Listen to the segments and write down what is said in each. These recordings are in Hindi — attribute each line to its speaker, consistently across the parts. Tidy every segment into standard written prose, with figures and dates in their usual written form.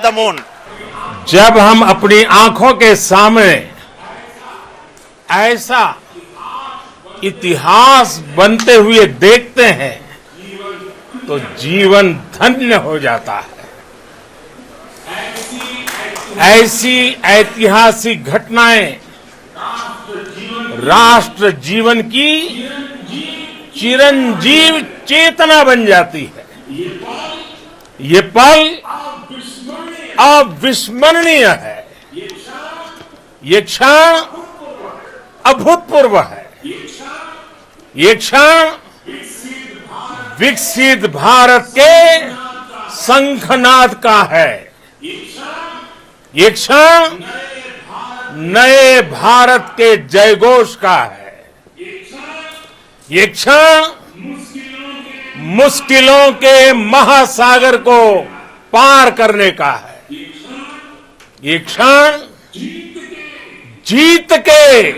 Speaker 1: the moon.
Speaker 2: जब हम अपनी आंखों के सामने ऐसा इतिहास बनते हुए देखते हैं तो जीवन धन्य हो जाता है। ऐसी ऐतिहासिक घटनाएं राष्ट्र जीवन की चिरंजीव चेतना बन जाती है। ये पल अविस्मरणीय है। ये क्षण अभूतपूर्व है। ये क्षण विकसित भारत के शंखनाद का है। ये क्षण नए भारत के जयघोष का है। ये क्षण मुश्किलों के महासागर को पार करने का है। ये क्षण जीत के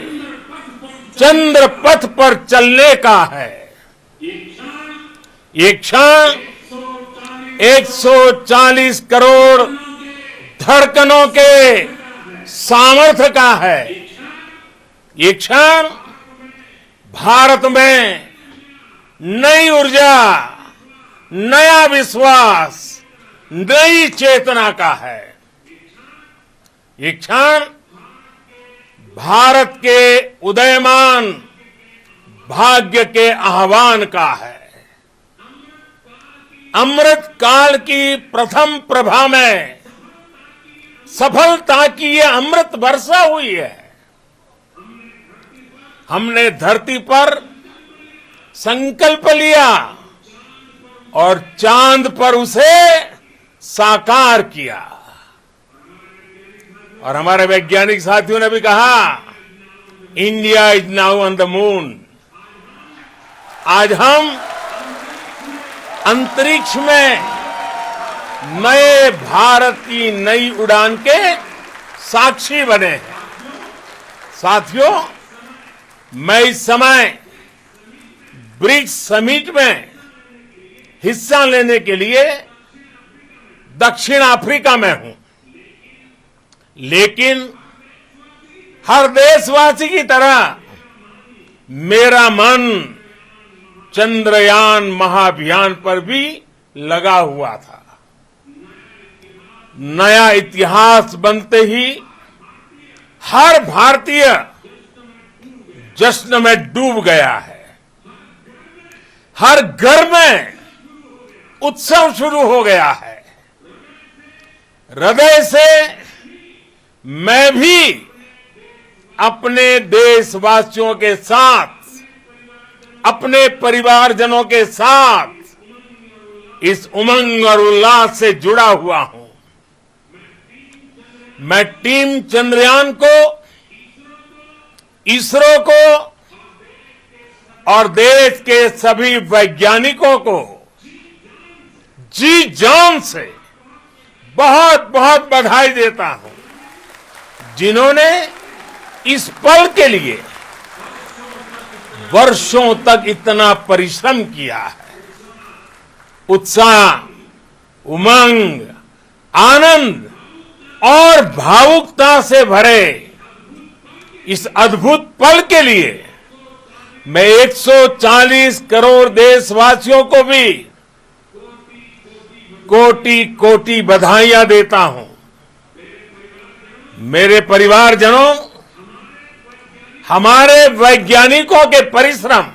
Speaker 2: चंद्र पथ पर चलने का है। ये क्षण 140 करोड़ धड़कनों के सामर्थ्य का है। ये क्षण भारत में नई ऊर्जा, नया विश्वास, नई चेतना का है। ये क्षण भारत के उदयमान भाग्य के आह्वान का है। अमृत काल की प्रथम प्रभा में सफलता की ये अमृत वर्षा हुई है। हमने धरती पर संकल्प लिया और चांद पर उसे साकार किया। और हमारे वैज्ञानिक साथियों ने भी कहा, India is now on the moon. आज हम अंतरिक्ष में नए भारत की नई उड़ान के साक्षी बने हैं। साथियों, मैं इस समय ब्रिक्स समिट में हिस्सा लेने के लिए दक्षिण अफ्रीका में हूं, लेकिन हर देशवासी की तरह मेरा मन चंद्रयान महाअभियान पर भी लगा हुआ था। नया इतिहास बनते ही हर भारतीय जश्न में डूब गया है। हर घर में उत्सव शुरू हो गया है। हृदय से मैं भी अपने देशवासियों के साथ, अपने परिवारजनों के साथ इस उमंग और उल्लास से जुड़ा हुआ हूं। मैं टीम चंद्रयान को, इसरो को और देश के सभी वैज्ञानिकों को जी जान से बहुत बहुत बधाई देता हूं, जिन्होंने इस पल के लिए वर्षों तक इतना परिश्रम किया है। उत्साह, उमंग, आनंद और भावुकता से भरे इस अद्भुत पल के लिए मैं 140 करोड़ देशवासियों को भी कोटि कोटि बधाइयां देता हूं। मेरे परिवारजनों, हमारे वैज्ञानिकों के परिश्रम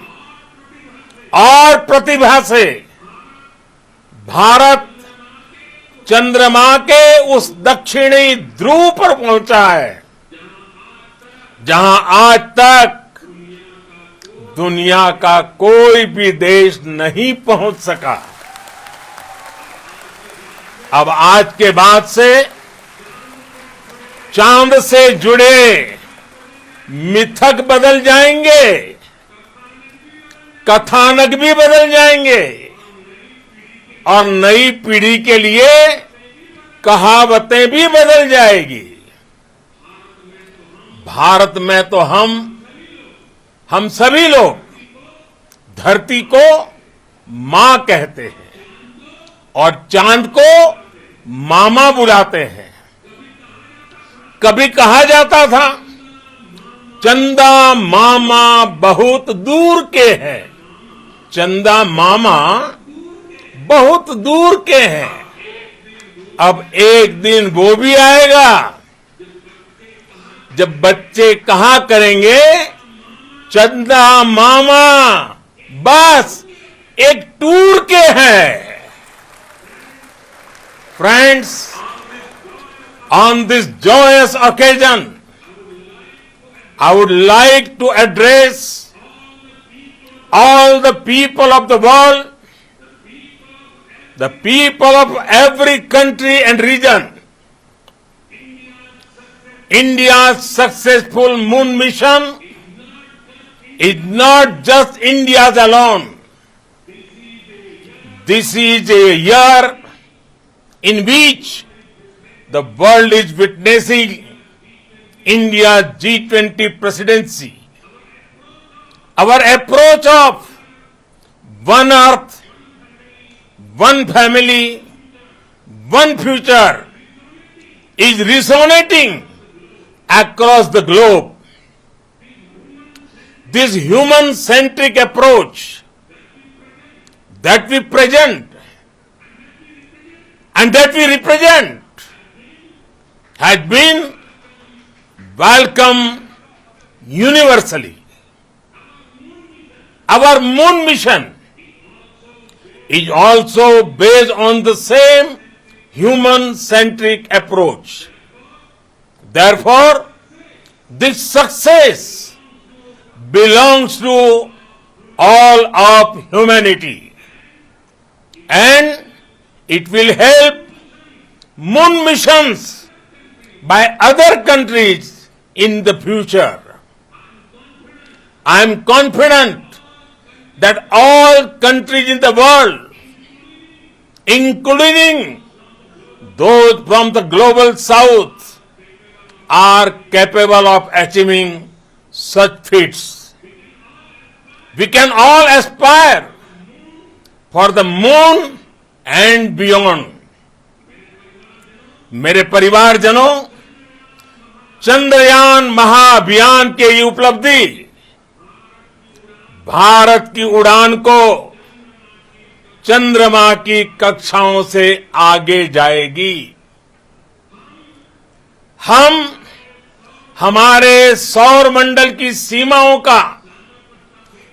Speaker 2: और प्रतिभा से भारत चंद्रमा के उस दक्षिणी ध्रुव पर पहुंचा है, जहां आज तक दुनिया का कोई भी देश नहीं पहुंच सका। अब आज के बाद से चांद से जुड़े मिथक बदल जाएंगे, कथानक भी बदल जाएंगे और नई पीढ़ी के लिए कहावतें भी बदल जाएगी। भारत में तो हम सभी लोग धरती को मां कहते हैं और चांद को मामा बुलाते हैं। कभी कहा जाता था चंदा मामा बहुत दूर के हैं। चंदा मामा बहुत दूर के हैं। अब एक दिन वो भी आएगा जब बच्चे कहा करेंगे चंदा मामा बस एक टूर के हैं। Friends, on this joyous occasion, I would like to address all the people of the world, the people of every country and region. India's successful moon mission is not just India's alone. This is a year in which the world is witnessing India's G20 presidency. Our approach of one earth, one family, one future is resonating across the globe. This human-centric approach that we present and that we represent has been welcomed universally. Our moon mission is also based on the same human-centric approach. Therefore, this success belongs to all of humanity, and it will help moon missions by other countries in the future. I am confident that all countries in the world, including those from the global south, are capable of achieving such feats. We can all aspire for the moon and beyond. मेरे परिवारजनों, चंद्रयान महाअभियान के ये उपलब्धि भारत की उड़ान को चंद्रमा की कक्षाओं से आगे जाएगी। हम हमारे सौर मंडल की सीमाओं का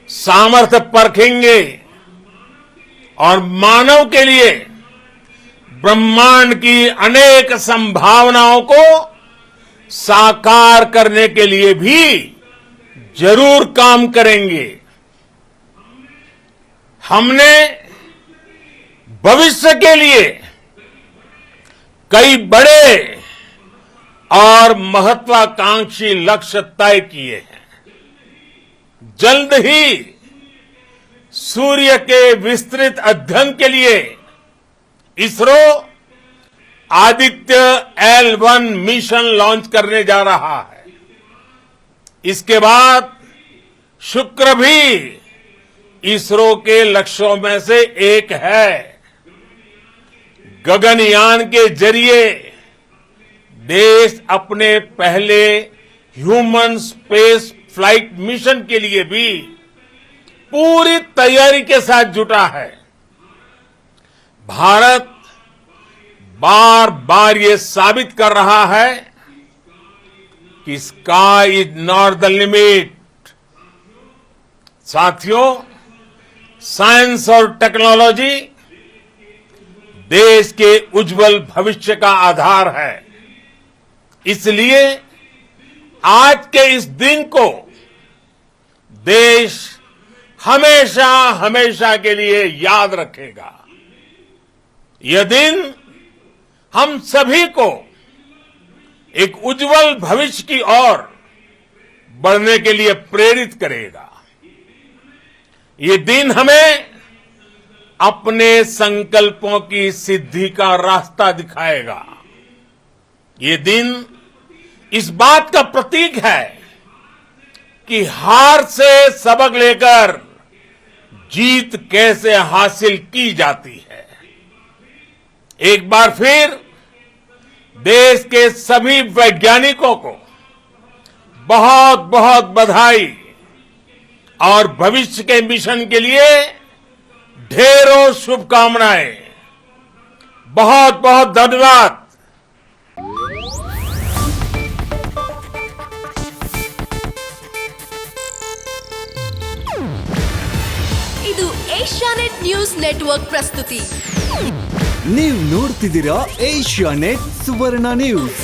Speaker 2: सामर्थ्य परखेंगे और मानव के लिए ब्रह्मांड की अनेक संभावनाओं को साकार करने के लिए भी जरूर काम करेंगे। हमने भविष्य के लिए कई बड़े और महत्वाकांक्षी लक्ष्य तय किए हैं। जल्द ही सूर्य के विस्तृत अध्ययन के लिए ISRO Aditya L1 mission launch करने जा रहा है। इसके बाद शुक्र भी इसरो के लक्ष्यों में से एक है। गगनयान के जरिए देश अपने पहले ह्यूमन स्पेस फ्लाइट मिशन के लिए भी पूरी तैयारी के साथ जुटा है। भारत बार बार ये साबित कर रहा है कि sky is not the limit. साथियों, साइंस और टेक्नोलॉजी देश के उज्जवल भविष्य का आधार है। इसलिए आज के इस दिन को देश हमेशा हमेशा के लिए याद रखेगा। यह दिन हम सभी को एक उज्जवल भविष्य की ओर बढ़ने के लिए प्रेरित करेगा। ये दिन हमें अपने संकल्पों की सिद्धि का रास्ता दिखाएगा। ये दिन इस बात का प्रतीक है कि हार से सबक लेकर जीत कैसे हासिल की जाती है। एक बार फिर देश के सभी वैज्ञानिकों को बहुत बहुत बधाई और भविष्य के मिशन के लिए ढेरों शुभकामनाएं। बहुत बहुत धन्यवाद।
Speaker 1: ಇದು ಏಷ್ಯಾನೆಟ್ ನ್ಯೂಸ್ ನೆಟ್ವರ್ಕ್ ಪ್ರಸ್ತುತಿ.
Speaker 3: ನೀವು ನೋಡ್ತಿದ್ದೀರಾ ಏಷ್ಯಾನೆಟ್ ಸುವರ್ಣ ನ್ಯೂಸ್.